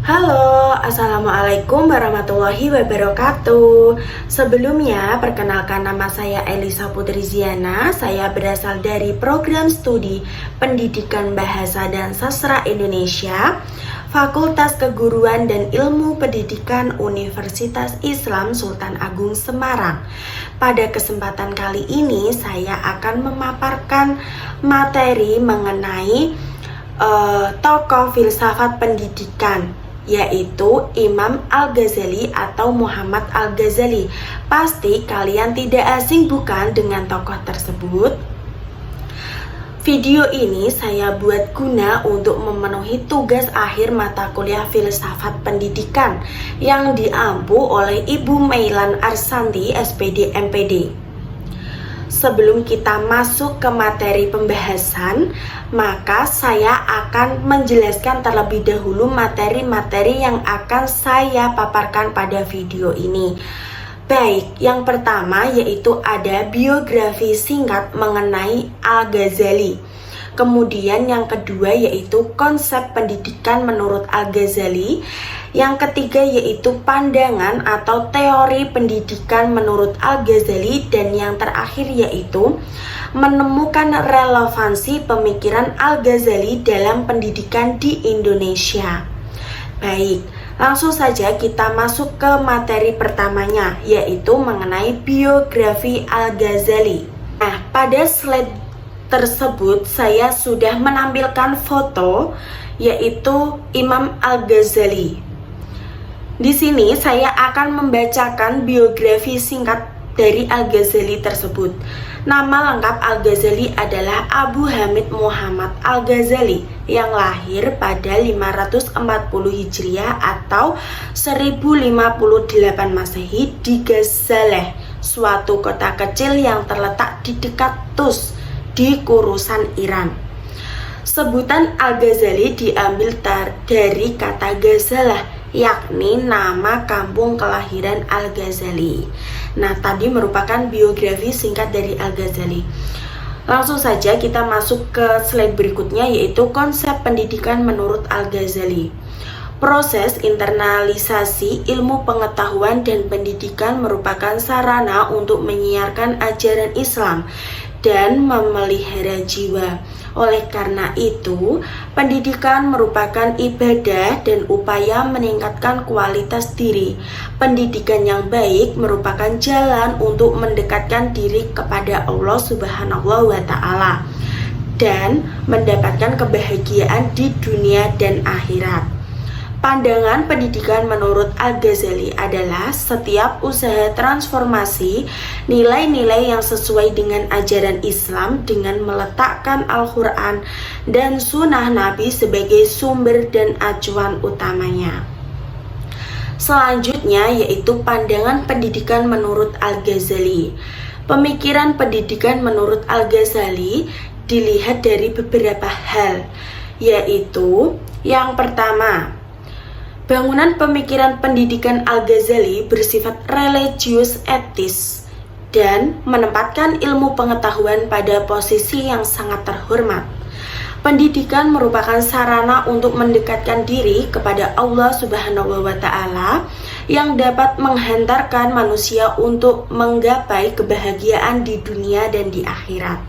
Halo, Assalamualaikum warahmatullahi wabarakatuh. Sebelumnya, perkenalkan nama saya Elisa Putriziana. Saya berasal dari program studi Pendidikan Bahasa dan Sastra Indonesia, Fakultas Keguruan dan Ilmu Pendidikan Universitas Islam Sultan Agung Semarang. Pada kesempatan kali ini, saya akan memaparkan materi mengenai tokoh filsafat pendidikan, yaitu Imam Al-Ghazali atau Muhammad Al-Ghazali. Pasti kalian tidak asing bukan dengan tokoh tersebut? Video ini saya buat guna untuk memenuhi tugas akhir mata kuliah filsafat pendidikan yang diampu oleh Ibu Meilan Arsanti, SPD MPD. Sebelum kita masuk ke materi pembahasan, maka saya akan menjelaskan terlebih dahulu materi-materi yang akan saya paparkan pada video ini. Baik, yang pertama yaitu ada biografi singkat mengenai Al-Ghazali. Kemudian yang kedua yaitu konsep pendidikan menurut Al-Ghazali. Yang ketiga yaitu pandangan atau teori pendidikan menurut Al-Ghazali. Dan yang terakhir yaitu menemukan relevansi pemikiran Al-Ghazali dalam pendidikan di Indonesia. Baik, langsung saja kita masuk ke materi pertamanya, yaitu mengenai biografi Al-Ghazali. Nah, pada slide tersebut saya sudah menampilkan foto yaitu Imam Al-Ghazali. Di sini saya akan membacakan biografi singkat dari Al-Ghazali tersebut. Nama lengkap Al-Ghazali adalah Abu Hamid Muhammad Al-Ghazali yang lahir pada 540 Hijriah atau 1058 Masehi di Ghazaleh, suatu kota kecil yang terletak di dekat Tus di Khorasan Iran. Sebutan Al-Ghazali diambil dari kata Ghazalah, yakni nama kampung kelahiran Al-Ghazali. Nah, tadi merupakan biografi singkat dari Al-Ghazali. Langsung saja kita masuk ke slide berikutnya, yaitu konsep pendidikan menurut Al-Ghazali. Proses internalisasi ilmu pengetahuan dan pendidikan merupakan sarana untuk menyiarkan ajaran Islam dan memelihara jiwa. Oleh karena itu, pendidikan merupakan ibadah dan upaya meningkatkan kualitas diri. Pendidikan yang baik merupakan jalan untuk mendekatkan diri kepada Allah Subhanahu wa Ta'ala dan mendapatkan kebahagiaan di dunia dan akhirat. Pandangan pendidikan menurut Al-Ghazali adalah setiap usaha transformasi nilai-nilai yang sesuai dengan ajaran Islam dengan meletakkan Al-Quran dan Sunnah Nabi sebagai sumber dan acuan utamanya. Selanjutnya yaitu pandangan pendidikan menurut Al-Ghazali. Pemikiran pendidikan menurut Al-Ghazali dilihat dari beberapa hal, yaitu yang pertama, bangunan pemikiran pendidikan Al-Ghazali bersifat religius etis dan menempatkan ilmu pengetahuan pada posisi yang sangat terhormat. Pendidikan merupakan sarana untuk mendekatkan diri kepada Allah Subhanahu wa Ta'ala yang dapat menghantarkan manusia untuk menggapai kebahagiaan di dunia dan di akhirat.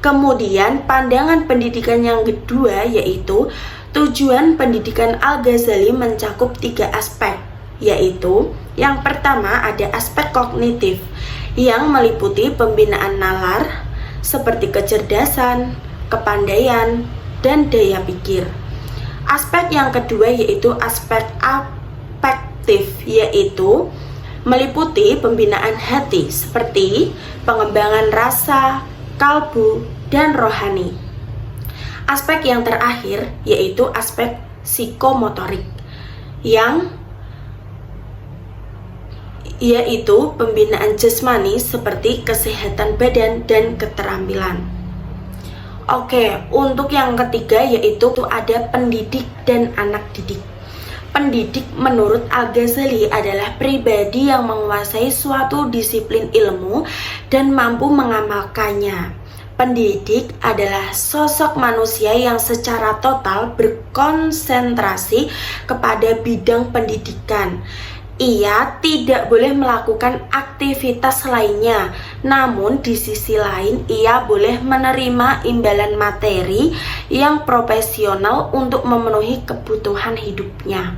Kemudian pandangan pendidikan yang kedua yaitu tujuan pendidikan Al-Ghazali mencakup 3 aspek, yaitu yang pertama ada aspek kognitif yang meliputi pembinaan nalar seperti kecerdasan, kepandaian, dan daya pikir. Aspek yang kedua yaitu aspek afektif, yaitu meliputi pembinaan hati seperti pengembangan rasa, kalbu, dan rohani. Aspek yang terakhir yaitu aspek psikomotorik yang yaitu pembinaan jasmani seperti kesehatan badan dan keterampilan. Oke, untuk yang ketiga yaitu ada pendidik dan anak didik. Pendidik menurut Al-Ghazali adalah pribadi yang menguasai suatu disiplin ilmu dan mampu mengamalkannya. Pendidik adalah sosok manusia yang secara total berkonsentrasi kepada bidang pendidikan. Ia tidak boleh melakukan aktivitas lainnya, namun di sisi lain ia boleh menerima imbalan materi yang profesional untuk memenuhi kebutuhan hidupnya.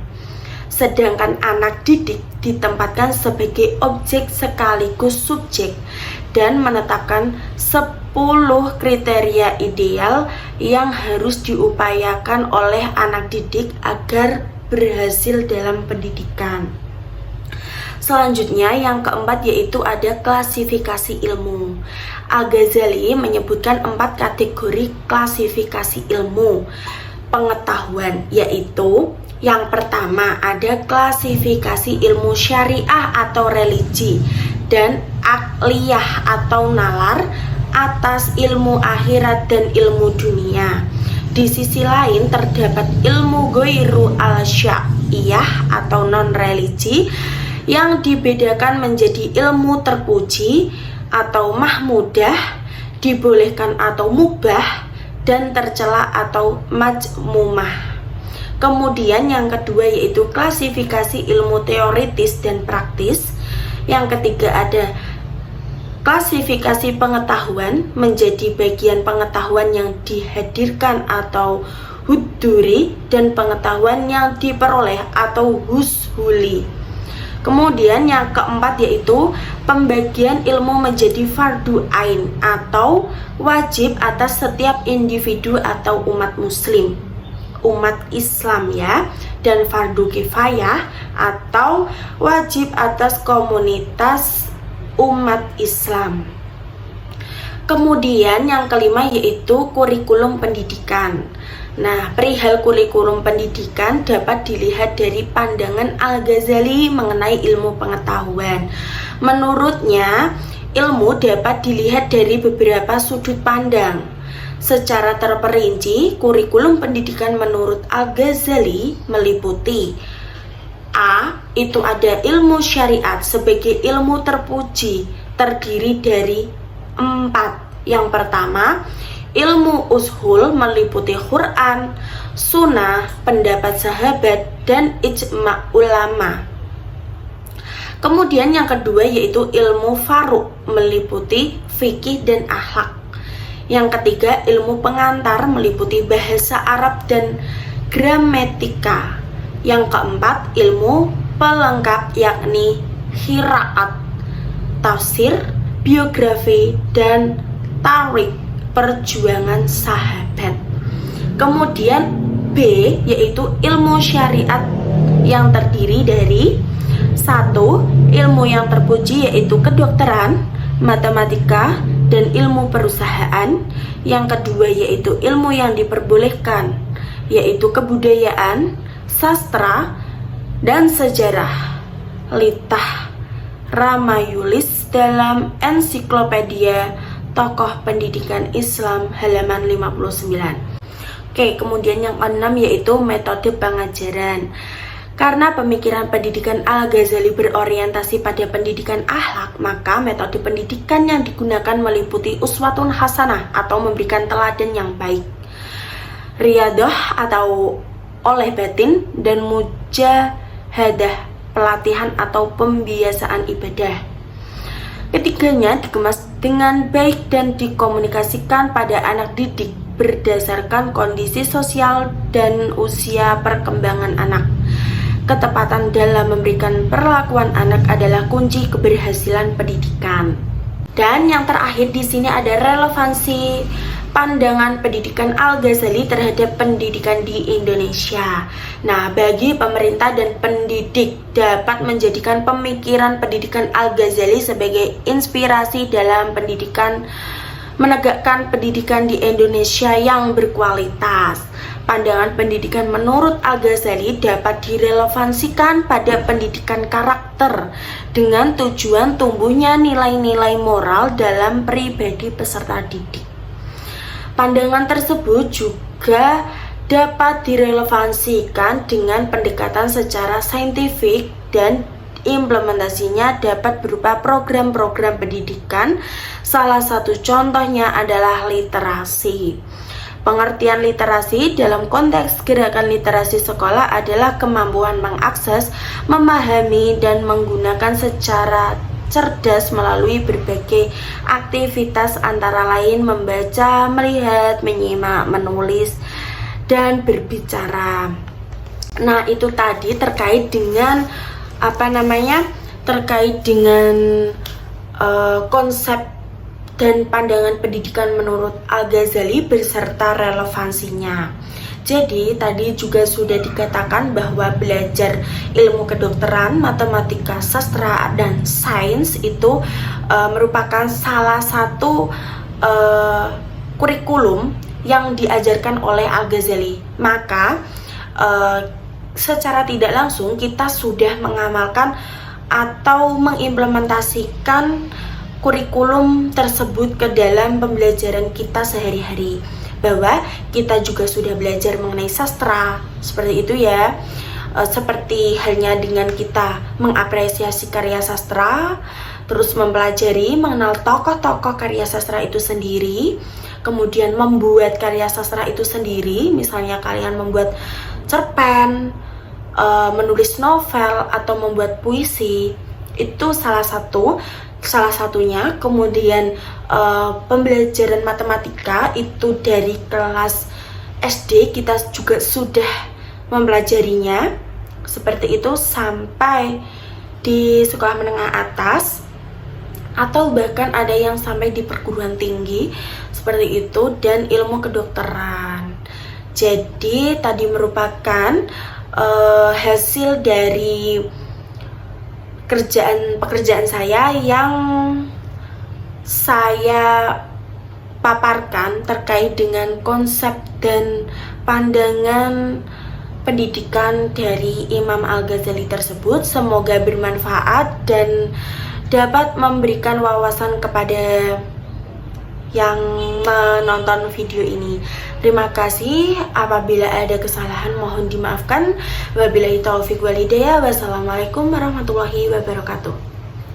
Sedangkan anak didik ditempatkan sebagai objek sekaligus subjek dan menetapkan 10 kriteria ideal yang harus diupayakan oleh anak didik agar berhasil dalam pendidikan. Selanjutnya yang keempat yaitu ada klasifikasi ilmu. Al-Ghazali menyebutkan 4 kategori klasifikasi ilmu pengetahuan, yaitu yang pertama ada klasifikasi ilmu syariah atau religi dan akliyah atau nalar atas ilmu akhirat dan ilmu dunia. Di sisi lain terdapat ilmu ghairu al-sya'iyah atau non-religi yang dibedakan menjadi ilmu terpuji atau mahmudah, dibolehkan atau mubah, dan tercela atau majmumah. Kemudian yang kedua yaitu klasifikasi ilmu teoritis dan praktis. Yang ketiga ada klasifikasi pengetahuan menjadi bagian pengetahuan yang dihadirkan atau huduri dan pengetahuan yang diperoleh atau hushuli. Kemudian yang keempat yaitu pembagian ilmu menjadi fardu ain atau wajib atas setiap individu atau umat muslim, umat Islam ya, dan fardu kifayah atau wajib atas komunitas umat Islam. Kemudian yang kelima yaitu kurikulum pendidikan. Nah, perihal kurikulum pendidikan dapat dilihat dari pandangan Al-Ghazali mengenai ilmu pengetahuan. Menurutnya, ilmu dapat dilihat dari beberapa sudut pandang. Secara terperinci, kurikulum pendidikan menurut Al-Ghazali meliputi A. Itu ada ilmu syariat sebagai ilmu terpuji, terdiri dari 4. Yang pertama, ilmu ushul meliputi Quran, sunnah, pendapat sahabat, dan ijma' ulama. Kemudian yang kedua yaitu ilmu faruq meliputi fikih dan akhlak. Yang ketiga ilmu pengantar meliputi bahasa Arab dan gramatika. Yang keempat ilmu pelengkap yakni qiraat, tafsir, biografi, dan tarikh perjuangan sahabat. Kemudian B yaitu ilmu syariat yang terdiri dari 1. Ilmu yang terpuji yaitu kedokteran, matematika, dan ilmu perusahaan. Yang kedua yaitu ilmu yang diperbolehkan yaitu kebudayaan, sastra, dan sejarah. Litah Ramayulis dalam ensiklopedia Tokoh Pendidikan Islam halaman 59. Oke, kemudian yang keenam yaitu metode pengajaran. Karena pemikiran pendidikan Al-Ghazali berorientasi pada pendidikan akhlak, maka metode pendidikan yang digunakan meliputi uswatun hasanah atau memberikan teladan yang baik, riyadah atau oleh batin, dan mujahadah pelatihan atau pembiasaan ibadah. Ketiganya dikemas dengan baik dan dikomunikasikan pada anak didik berdasarkan kondisi sosial dan usia perkembangan anak. Ketepatan dalam memberikan perlakuan anak adalah kunci keberhasilan pendidikan. Dan yang terakhir di sini ada relevansi pandangan pendidikan Al-Ghazali terhadap pendidikan di Indonesia. Nah, bagi pemerintah dan pendidik dapat menjadikan pemikiran pendidikan Al-Ghazali sebagai inspirasi dalam pendidikan, menegakkan pendidikan di Indonesia yang berkualitas. Pandangan pendidikan menurut Al-Ghazali dapat direlevansikan pada pendidikan karakter dengan tujuan tumbuhnya nilai-nilai moral dalam pribadi peserta didik. Pandangan tersebut juga dapat direlevansikan dengan pendekatan secara saintifik dan implementasinya dapat berupa program-program pendidikan. Salah satu contohnya adalah literasi. Pengertian literasi dalam konteks gerakan literasi sekolah adalah kemampuan mengakses, memahami, dan menggunakan secara cerdas melalui berbagai aktivitas antara lain membaca, melihat, menyimak, menulis, dan berbicara. Nah, itu tadi terkait dengan konsep dan pandangan pendidikan menurut Al-Ghazali beserta relevansinya. Jadi tadi juga sudah dikatakan bahwa belajar ilmu kedokteran, matematika, sastra, dan sains itu merupakan salah satu kurikulum yang diajarkan oleh Al-Ghazali. Maka secara tidak langsung kita sudah mengamalkan atau mengimplementasikan kurikulum tersebut ke dalam pembelajaran kita sehari-hari, bahwa kita juga sudah belajar mengenai sastra seperti itu ya, seperti halnya dengan kita mengapresiasi karya sastra, terus mempelajari mengenal tokoh-tokoh karya sastra itu sendiri, kemudian membuat karya sastra itu sendiri. Misalnya kalian membuat cerpen, menulis novel, atau membuat puisi, itu salah satunya. Kemudian pembelajaran matematika itu dari kelas SD kita juga sudah mempelajarinya seperti itu sampai di sekolah menengah atas, atau bahkan ada yang sampai di perguruan tinggi seperti itu, dan ilmu kedokteran. Jadi tadi merupakan hasil dari pekerjaan saya yang saya paparkan terkait dengan konsep dan pandangan pendidikan dari Imam Al-Ghazali tersebut. Semoga bermanfaat dan dapat memberikan wawasan kepada yang menonton video ini. Terima kasih. Apabila ada kesalahan mohon dimaafkan. Wabillahi taufiq wal hidayah. Wassalamualaikum warahmatullahi wabarakatuh.